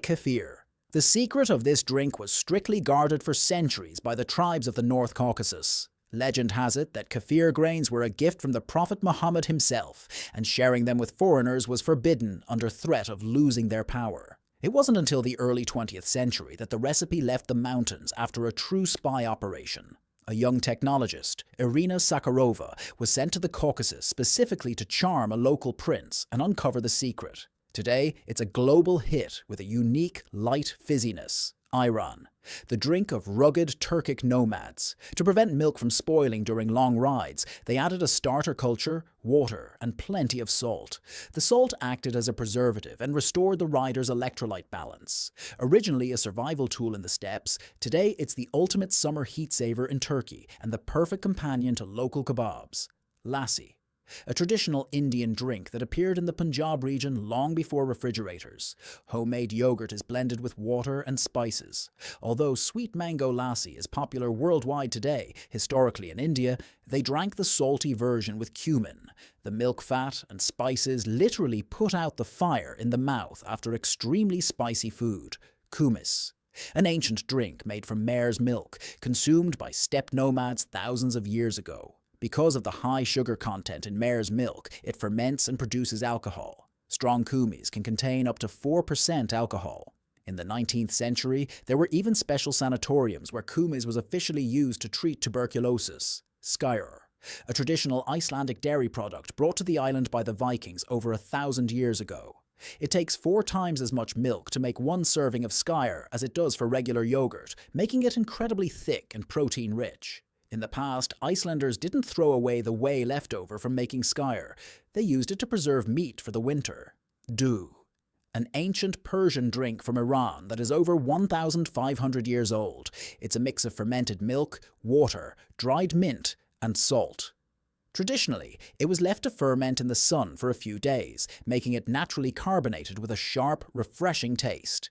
Kefir. The secret of this drink was strictly guarded for centuries by the tribes of the North Caucasus. Legend has it that kefir grains were a gift from the Prophet Muhammad himself, and sharing them with foreigners was forbidden under threat of losing their power. It wasn't until the early 20th century that the recipe left the mountains after a true spy operation. A young technologist, Irina Sakharova, was sent to the Caucasus specifically to charm a local prince and uncover the secret. Today, it's a global hit with a unique, light fizziness. Ayran, the drink of rugged Turkic nomads. To prevent milk from spoiling during long rides, they added a starter culture, water, and plenty of salt. The salt acted as a preservative and restored the rider's electrolyte balance. Originally a survival tool in the steppes, today it's the ultimate summer heat saver in Turkey and the perfect companion to local kebabs. Lassi, a traditional Indian drink that appeared in the Punjab region long before refrigerators. Homemade yogurt is blended with water and spices. Although sweet mango lassi is popular worldwide today, historically in India, they drank the salty version with cumin. The milk fat and spices literally put out the fire in the mouth after extremely spicy food. Kumis, an ancient drink made from mare's milk, consumed by steppe nomads thousands of years ago. Because of the high sugar content in mare's milk, it ferments and produces alcohol. Strong kumis can contain up to 4% alcohol. In the 19th century, there were even special sanatoriums where kumis was officially used to treat tuberculosis. Skyr, a traditional Icelandic dairy product brought to the island by the Vikings over 1,000 years ago. It takes 4 times as much milk to make one serving of Skyr as it does for regular yogurt, making it incredibly thick and protein-rich. In the past, Icelanders didn't throw away the whey left over from making Skyr. They used it to preserve meat for the winter. Doogh, an ancient Persian drink from Iran that is over 1,500 years old. It's a mix of fermented milk, water, dried mint, and salt. Traditionally, it was left to ferment in the sun for a few days, making it naturally carbonated with a sharp, refreshing taste.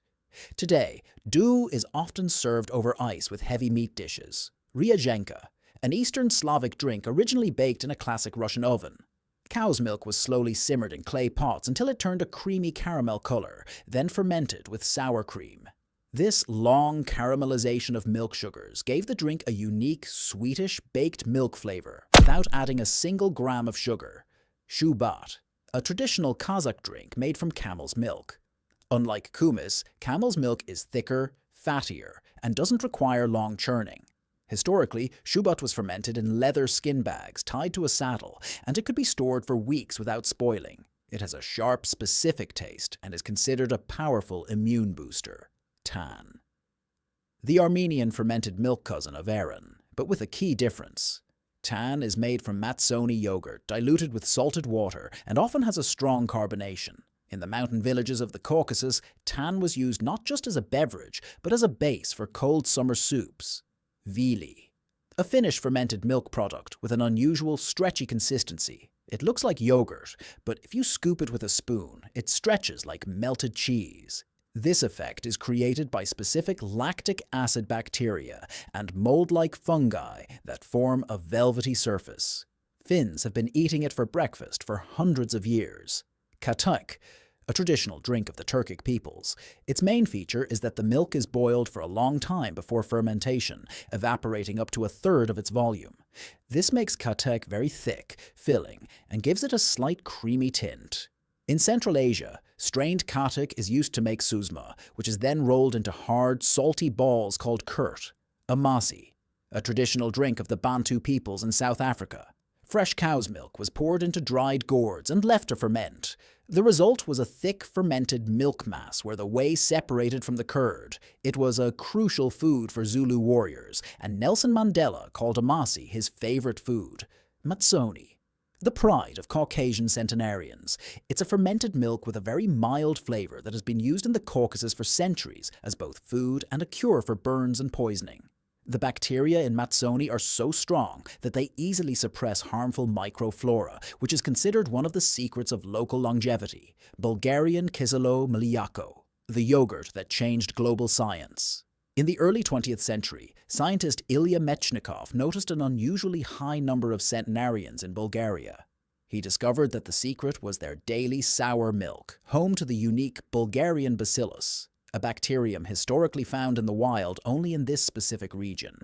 Today, Doogh is often served over ice with heavy meat dishes. Ryazhenka, an Eastern Slavic drink originally baked in a classic Russian oven. Cow's milk was slowly simmered in clay pots until it turned a creamy caramel color, then fermented with sour cream. This long caramelization of milk sugars gave the drink a unique, sweetish, baked milk flavor without adding a single gram of sugar. Shubat, a traditional Kazakh drink made from camel's milk. Unlike kumis, camel's milk is thicker, fattier, and doesn't require long churning. Historically, Shubat was fermented in leather skin bags tied to a saddle, and it could be stored for weeks without spoiling. It has a sharp, specific taste and is considered a powerful immune booster. Tan, the Armenian fermented milk cousin of Ayran, but with a key difference. Tan is made from Matsoni yogurt diluted with salted water and often has a strong carbonation. In the mountain villages of the Caucasus, tan was used not just as a beverage, but as a base for cold summer soups. Viili, a Finnish fermented milk product with an unusual, stretchy consistency. It looks like yogurt, but if you scoop it with a spoon, it stretches like melted cheese. This effect is created by specific lactic acid bacteria and mold-like fungi that form a velvety surface. Finns have been eating it for breakfast for hundreds of years. Katyk, a traditional drink of the Turkic peoples. Its main feature is that the milk is boiled for a long time before fermentation, evaporating up to 1/3 of its volume. This makes Katyk very thick, filling, and gives it a slight creamy tint. In Central Asia, strained Katyk is used to make suzma, which is then rolled into hard, salty balls called kurt. Amasi, a traditional drink of the Bantu peoples in South Africa. Fresh cow's milk was poured into dried gourds and left to ferment. The result was a thick, fermented milk mass where the whey separated from the curd. It was a crucial food for Zulu warriors, and Nelson Mandela called Amasi his favorite food. Matsoni, the pride of Caucasian centenarians. It's a fermented milk with a very mild flavor that has been used in the Caucasus for centuries as both food and a cure for burns and poisoning. The bacteria in Matsoni are so strong that they easily suppress harmful microflora, which is considered one of the secrets of local longevity. Bulgarian Kiselo Mlyako, the yogurt that changed global science. In the early 20th century, scientist Ilya Mechnikov noticed an unusually high number of centenarians in Bulgaria. He discovered that the secret was their daily sour milk, home to the unique Bulgarian bacillus. a bacterium historically found in the wild only in this specific region.